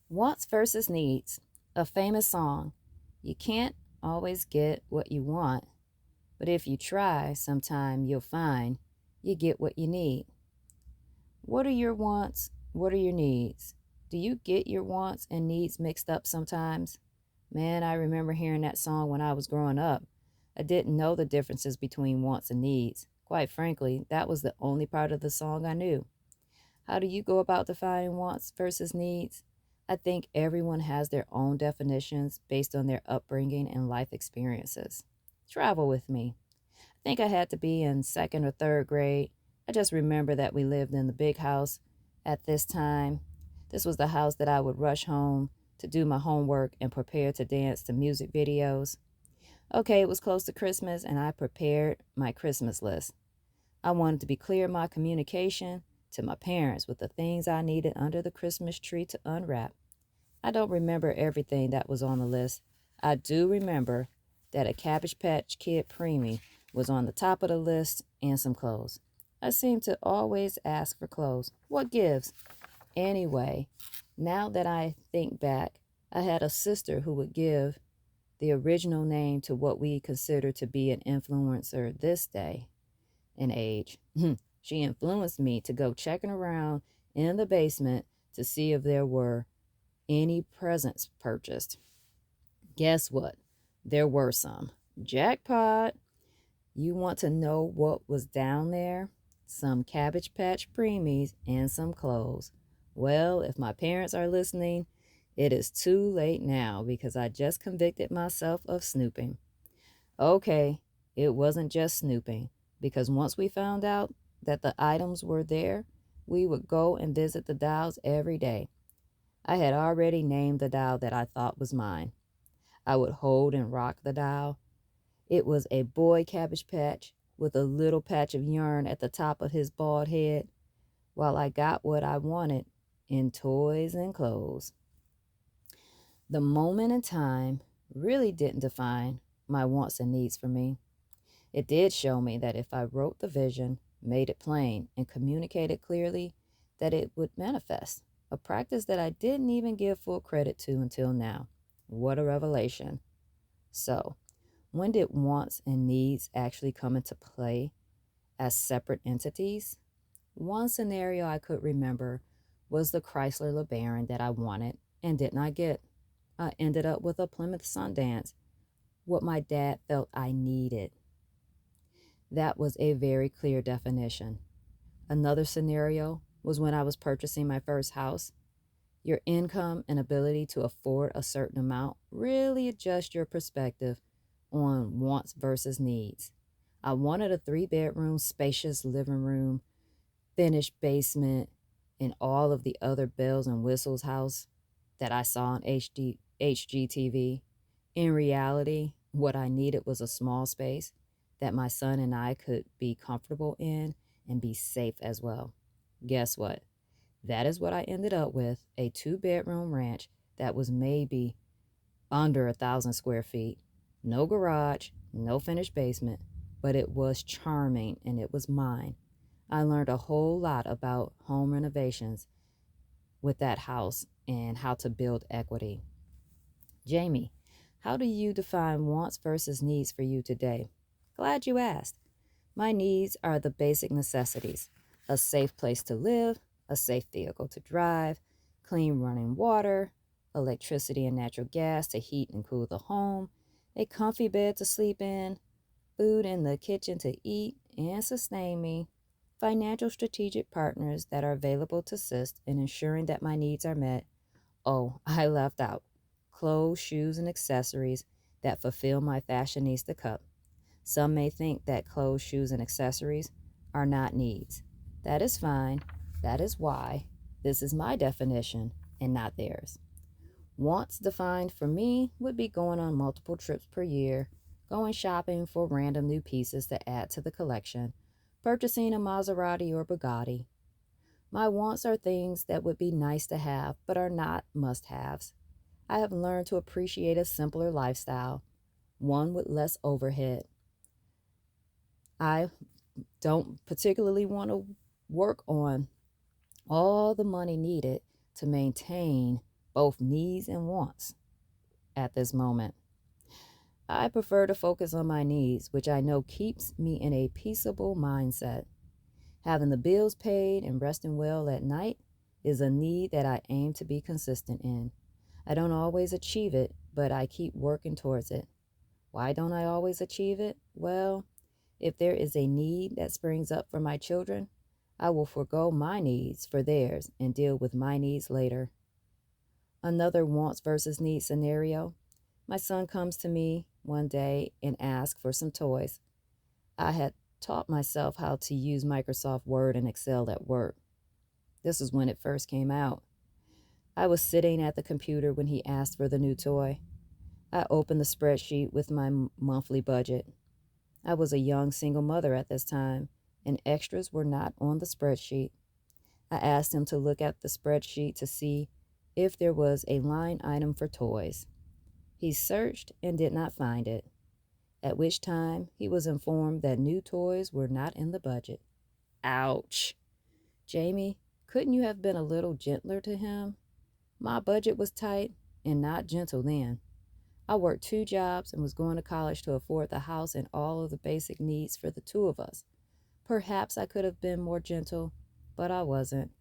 Wants versus needs, a famous song. You can't always get what you want, but if you try, sometime you'll find you get what you need. What are your wants? What are your needs? Do you get your wants and needs mixed up sometimes? Man, I remember hearing that song when I was growing up. I didn't know the differences between wants and needs. Quite frankly, that was the only part of the song I knew. How do you go about defining wants versus needs? I think everyone has their own definitions based on their upbringing and life experiences. Travel with me. I think I had to be in second or third grade. I just remember that we lived in the big house at this time. This was the house that I would rush home to do my homework and prepare to dance to music videos. Okay, it was close to Christmas and I prepared my Christmas list. I wanted to be clear in my communication to my parents with the things I needed under the Christmas tree to unwrap. I don't remember everything that was on the list. I do remember that a Cabbage Patch Kid preemie was on the top of the list and some clothes. I seem to always ask for clothes. What gives? Anyway, now that I think back, I had a sister who would give the original name to what we consider to be an influencer this day and age. She influenced me to go checking around in the basement to see if there were any presents purchased. Guess what? There were some. Jackpot! You want to know what was down there? Some Cabbage Patch preemies and some clothes. Well, if my parents are listening, it is too late now because I just convicted myself of snooping. Okay, it wasn't just snooping, because once we found out that the items were there, we would go and visit the dolls every day. I had already named the doll that I thought was mine. I would hold and rock the doll. It was a boy Cabbage Patch with a little patch of yarn at the top of his bald head, while I got what I wanted in toys and clothes. The moment in time really didn't define my wants and needs for me. It did show me that if I wrote the vision, made it plain, and communicated clearly, that it would manifest. A practice that I didn't even give full credit to until now. What a revelation. So, when did wants and needs actually come into play as separate entities? One scenario I could remember was the Chrysler LeBaron that I wanted and did not get. I ended up with a Plymouth Sundance, what my dad felt I needed. That was a very clear definition. Another scenario was when I was purchasing my first house. Your income and ability to afford a certain amount really adjust your perspective on wants versus needs. I wanted a three-bedroom, spacious living room, finished basement, and all of the other bells and whistles house that I saw on HGTV. In reality, what I needed was a small space that my son and I could be comfortable in and be safe as well. Guess what? That is what I ended up with, a two-bedroom ranch that was maybe under 1,000 square feet. No garage, no finished basement, but it was charming and it was mine. I learned a whole lot about home renovations with that house and how to build equity. Jamie, how do you define wants versus needs for you today? Glad you asked. My needs are the basic necessities: a safe place to live, a safe vehicle to drive, clean running water, electricity and natural gas to heat and cool the home, a comfy bed to sleep in, food in the kitchen to eat and sustain me, financial strategic partners that are available to assist in ensuring that my needs are met. Oh, I left out clothes, shoes, and accessories that fulfill my fashionista cup. Some may think that clothes, shoes, and accessories are not needs. That is fine. That is why this is my definition and not theirs. Wants defined for me would be going on multiple trips per year, going shopping for random new pieces to add to the collection, purchasing a Maserati or Bugatti. My wants are things that would be nice to have but are not must haves. I have learned to appreciate a simpler lifestyle, one with less overhead. I don't particularly want to work on all the money needed to maintain both needs and wants at this moment. I prefer to focus on my needs, which I know keeps me in a peaceable mindset. Having the bills paid and resting well at night is a need that I aim to be consistent in. I don't always achieve it, but I keep working towards it. Why don't I always achieve it? Well, if there is a need that springs up for my children, I will forego my needs for theirs and deal with my needs later. Another wants versus needs scenario. My son comes to me one day and asks for some toys. I had taught myself how to use Microsoft Word and Excel at work. This was when it first came out. I was sitting at the computer when he asked for the new toy. I opened the spreadsheet with my monthly budget. I was a young single mother at this time, and extras were not on the spreadsheet. I asked him to look at the spreadsheet to see if there was a line item for toys. He searched and did not find it, at which time he was informed that new toys were not in the budget. Ouch. Jamie, couldn't you have been a little gentler to him? My budget was tight and not gentle then. I worked 2 jobs and was going to college to afford the house and all of the basic needs for the two of us. Perhaps I could have been more gentle, but I wasn't.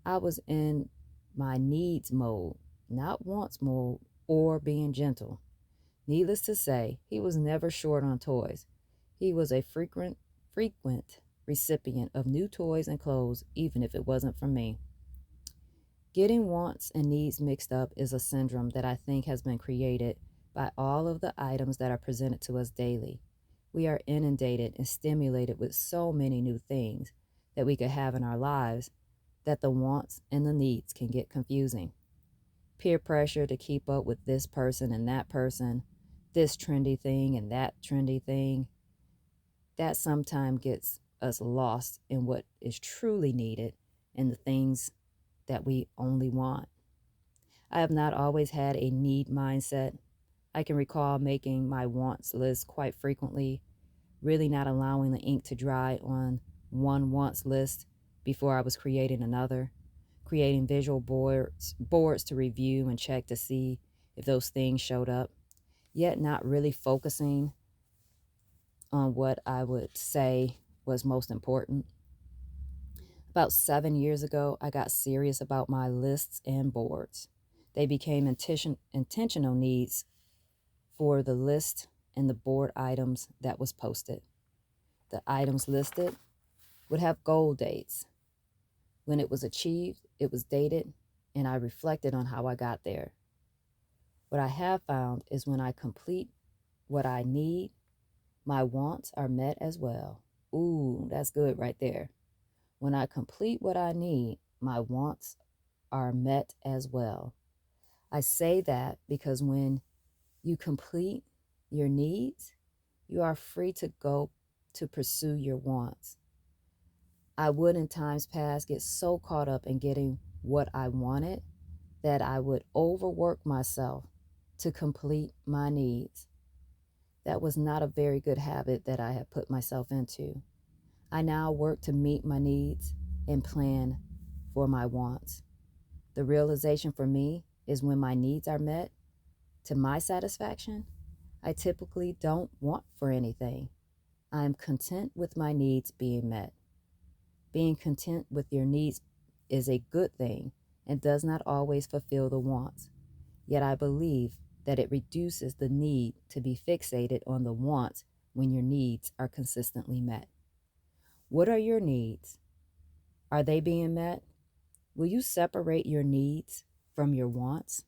I was in my needs mode, not wants mode or being gentle. Needless to say, he was never short on toys. He was a frequent recipient of new toys and clothes, even if it wasn't from me. Getting wants and needs mixed up is a syndrome that I think has been created by all of the items that are presented to us daily. We are inundated and stimulated with so many new things that we could have in our lives that the wants and the needs can get confusing. Peer pressure to keep up with this person and that person, this trendy thing and that trendy thing, that sometimes gets us lost in what is truly needed and the things that we only want. I have not always had a need mindset. I can recall making my wants list quite frequently, really not allowing the ink to dry on one wants list before I was creating another, creating visual boards to review and check to see if those things showed up, yet not really focusing on what I would say was most important. About 7 years ago, I got serious about my lists and boards. They became intentional needs for the list and the board items that was posted. The items listed would have goal dates. When it was achieved, it was dated, and I reflected on how I got there. What I have found is when I complete what I need, my wants are met as well. Ooh, that's good right there. When I complete what I need, my wants are met as well. I say that because when you complete your needs, you are free to go to pursue your wants. I would in times past get so caught up in getting what I wanted that I would overwork myself to complete my needs. That was not a very good habit that I had put myself into. I now work to meet my needs and plan for my wants. The realization for me is when my needs are met to my satisfaction, I typically don't want for anything. I am content with my needs being met. Being content with your needs is a good thing and does not always fulfill the wants. Yet I believe that it reduces the need to be fixated on the wants when your needs are consistently met. What are your needs? Are they being met? Will you separate your needs from your wants?